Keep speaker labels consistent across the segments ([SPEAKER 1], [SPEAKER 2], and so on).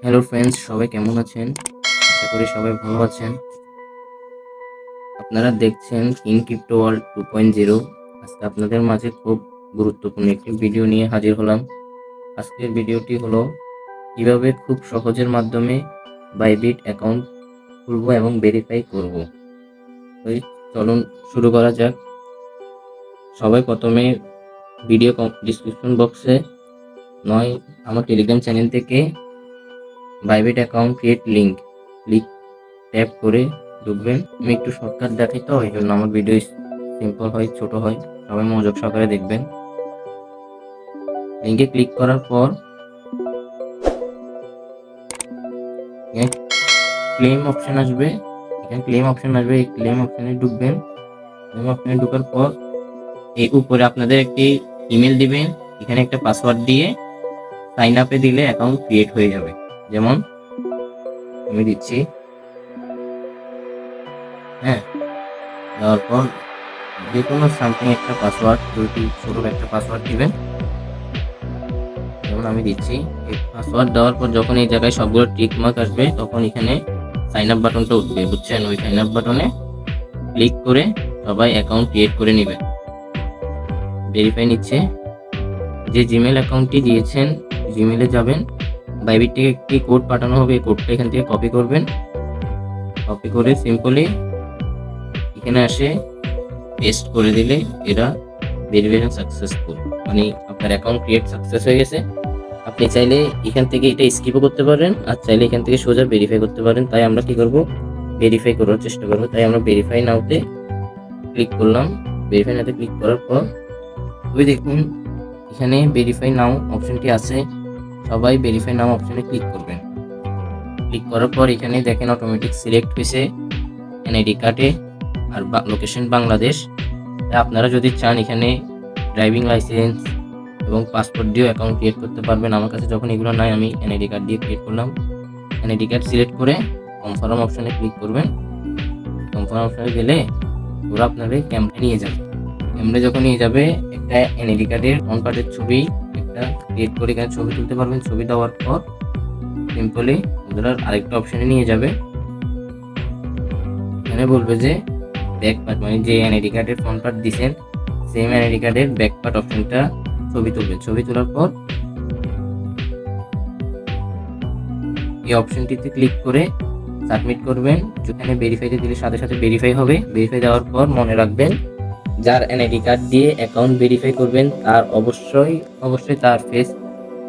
[SPEAKER 1] Hello friends, সবাই কেমন আছেন? আশা করি সবাই ভালো আছেন। আপনারা দেখছেন কিং ক্রিপ্টো ওয়ার্ল্ড 2.0। আজকে আপনাদের মাঝে খুব গুরুত্বপূর্ণ একটি ভিডিও নিয়ে হাজির হলাম। আজকের ভিডিওটি হলো কিভাবে খুব সহজের মাধ্যমে বাইবিট অ্যাকাউন্ট খুলব এবং ভেরিফাই করব। তো চলুন শুরু করা যাক। সবাই প্রথমে ভিডিও ডিসক্রিপশন বক্সে নয় আমার টেলিগ্রাম চ্যানেল থেকে Bybit account create link tap করে ঢুকবেন। আমি একটু শর্টকাট দেখাই, তো এই জন্য আমার ভিডিও সিম্পল হয়, ছোট হয়। সবাই মনোযোগ সহকারে দেখবেন। লিঙ্কে ক্লিক করার পর ক্লেম অপশন আসবে। এই ক্লেম অপশনে ঢুকবেন। ক্লেম অপশনে ঢোকার পর এই উপরে আপনাদের একটি ইমেল দিবেন। এখানে একটা পাসওয়ার্ড দিয়ে সাইন আপে দিলে অ্যাকাউন্ট ক্রিয়েট হয়ে যাবে। যেমন আমি দিচ্ছি, দেওয়ার পর যে কোনো সামথিং একটা পাসওয়ার্ড, ছোট একটা পাসওয়ার্ড দিবেন। যেমন আমি দিচ্ছি। এই পাসওয়ার্ড দেওয়ার পর যখন এই জায়গায় সবগুলো টিক মার্ক আসবে, তখন এখানে সাইন আপ বাটনটা উঠবে, বুঝছেন? ওই সাইন আপ বাটনে ক্লিক করে সবাই অ্যাকাউন্ট ক্রিয়েট করে নেবেন। ভেরিফাই নিচ্ছে। যে জিমেল অ্যাকাউন্টটি দিয়েছেন, জিমেলে যাবেন। বাইবিট থেকে একটি কোড পাঠানো হবে, এই কোডটা এখান থেকে কপি করবেন। কপি করে সিম্পলি এখানে আসে পেস্ট করে দিলে এটা ভেরিফিকেশন সাকসেসফুল, মানে আপনার অ্যাকাউন্ট ক্রিয়েট সাকসেস হয়ে গেছে। আপনি চাইলে এখান থেকে এটা স্কিপও করতে পারেন, আর চাইলে এখান থেকে সোজা ভেরিফাই করতে পারেন। তাই আমরা কি করব, ভেরিফাই করার চেষ্টা করব। তাই আমরা ভেরিফাই নাওতে ক্লিক করলাম। ভেরিফাই নাওতে ক্লিক করার পর ওই দেখুন এখানে ভেরিফাই নাও অপশনটি আছে। সবাই ভেরিফাই নাও অপশনে ক্লিক করবেন। ক্লিক করার পর এখানে দেখেন অটোমেটিক সিলেক্ট হয়েছে এনআইডি কার্ডে আর লোকেশন বাংলাদেশ। আপনারা যদি চান এখানে ড্রাইভিং লাইসেন্স এবং পাসপোর্ট দিয়েও অ্যাকাউন্ট ক্রিয়েট করতে পারবেন। আমার কাছে যখন এগুলো নাই, আমি এনআইডি কার্ড দিয়ে ক্রিয়েট করলাম। এনআইডি কার্ড সিলেক্ট করে কনফার্ম অপশনে ক্লিক করবেন। কনফার্ম অপশনে গেলে ওরা আপনাদের ক্যামেরা নিয়ে যাবে। ক্যামেরা যখন নিয়ে যাবে, একটা এনআইডি কার্ডের ফ্রন্ট পার্টের ছবি একটা ক্রিয়েট করে এখানে ছবি তুলতে পারবেন। ছবি দেওয়ার পর সিম্পলি ওরা আরেকটা অপশনে নিয়ে যাবে। এখানে বলবে যে ব্যাক পার্ট, মানে যে এনআইডি কার্ডের ফ্রন্ট পার্ট দিয়েছেন, সেম এনআইডি কার্ডের ব্যাক পার্ট অপশনটা ছবি তুলবেন। ছবি তোলার পর এই অপশনটিতে ক্লিক করে সাবমিট করবেন। যেখানে ভেরিফাইতে দিলে সাথে সাথে ভেরিফাই হবে। ভেরিফাই দেওয়ার পর মনে রাখবেন, যার এনআইডি কার্ড দিয়ে অ্যাকাউন্ট ভেরিফাই করবেন তার অবশ্যই তার ফেস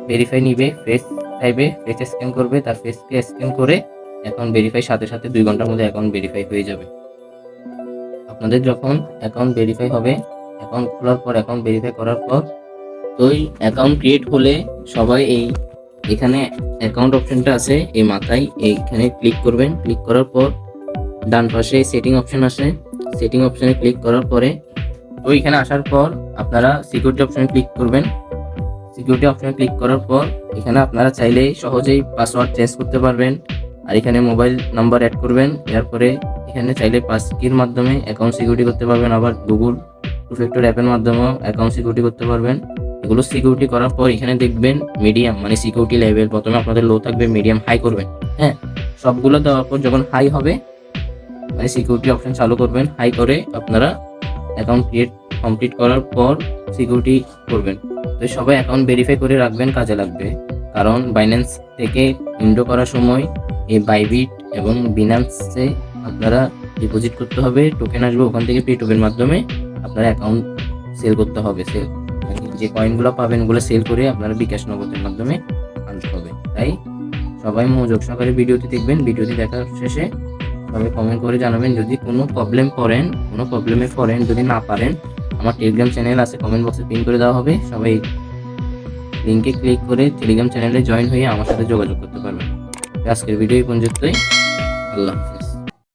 [SPEAKER 1] ভেরিফাই নিবে। ফেস চাইবে, ফেস স্ক্যান করবে, তার ফেসকে স্ক্যান করে অ্যাকাউন্ট ভেরিফাই সাথে সাথে 2 ঘন্টার মধ্যে অ্যাকাউন্ট ভেরিফাই হয়ে যাবে। আপনাদের যখন অ্যাকাউন্ট ভেরিফাই হবে, অ্যাকাউন্ট খোলার পর, অ্যাকাউন্ট ভেরিফাই করার পর, তো অ্যাকাউন্ট ক্রিয়েট হলে সবাই এখানে অ্যাকাউন্ট অপশনটা আছে, এই মাথায় এইখানে ক্লিক করবেন। ক্লিক করার পর ডান পাশে সেটিং অপশন আসে। সেটিং অপশনে ক্লিক করার পরে তো এখানে আসার পর আপনারা সিকিউরিটি অপশনে ক্লিক করবেন। সিকিউরিটি অপশনে ক্লিক করার পর এখানে আপনারা চাইলে সহজেই পাসওয়ার্ড চেঞ্জ করতে পারবেন। আর এখানে মোবাইল নাম্বার অ্যাড করবেন। এরপরে এখানে চাইলে পাস কির মাধ্যমে অ্যাকাউন্ট সিকিউরিটি করতে পারবেন। আবার গুগল টু ফ্যাক্টর অ্যাপের মাধ্যমেও অ্যাকাউন্ট সিকিউরিটি করতে পারবেন। এগুলো সিকিউরিটি করার পর এখানে দেখবেন মিডিয়াম, মানে সিকিউরিটি লেভেল প্রথমে আপনাদের লো থাকবে, মিডিয়াম, হাই করবেন। সবগুলো দেওয়ার পর যখন হাই হবে, মানে সিকিউরিটি অপশন চালু করবেন। হাই করে আপনারা অ্যাকাউন্ট কমপ্লিট করার পর সিকিউরিটি করবেন। তো সবাই অ্যাকাউন্ট ভেরিফাই করে রাখবেন, কাজে লাগবে। কারণ বাইন্যান্স থেকে উইথড্র করার সময় এই বাইবিট এবং বিনান্সে আপনারা ডিপোজিট করতে হবে, টোকেন আসবে, ওখান থেকে পে টোকেন মাধ্যমে আপনারা অ্যাকাউন্ট সেল করতে হবে। যে কয়েনগুলো পাবেন ওগুলো সেল করে আপনারা বিকাশ নগদের মাধ্যমে আনতে হবে। তাই সবাই মনোযোগ সহকারে ভিডিওটি দেখবেন। ভিডিওটি দেখার শেষে সবাই কমেন্ট করে জানাবেন যদি কোনো প্রবলেমে পড়েন। যদি না পারেন, আমার টেলিগ্রাম চ্যানেল আছে, কমেন্ট বক্সে পিন করে দেওয়া হবে। সবাই লিঙ্কে ক্লিক করে টেলিগ্রাম চ্যানেলে জয়েন হয়ে আমার সাথে যোগাযোগ করতে পারবেন। আজকের ভিডিও এই পর্যন্তই। আল্লাহ।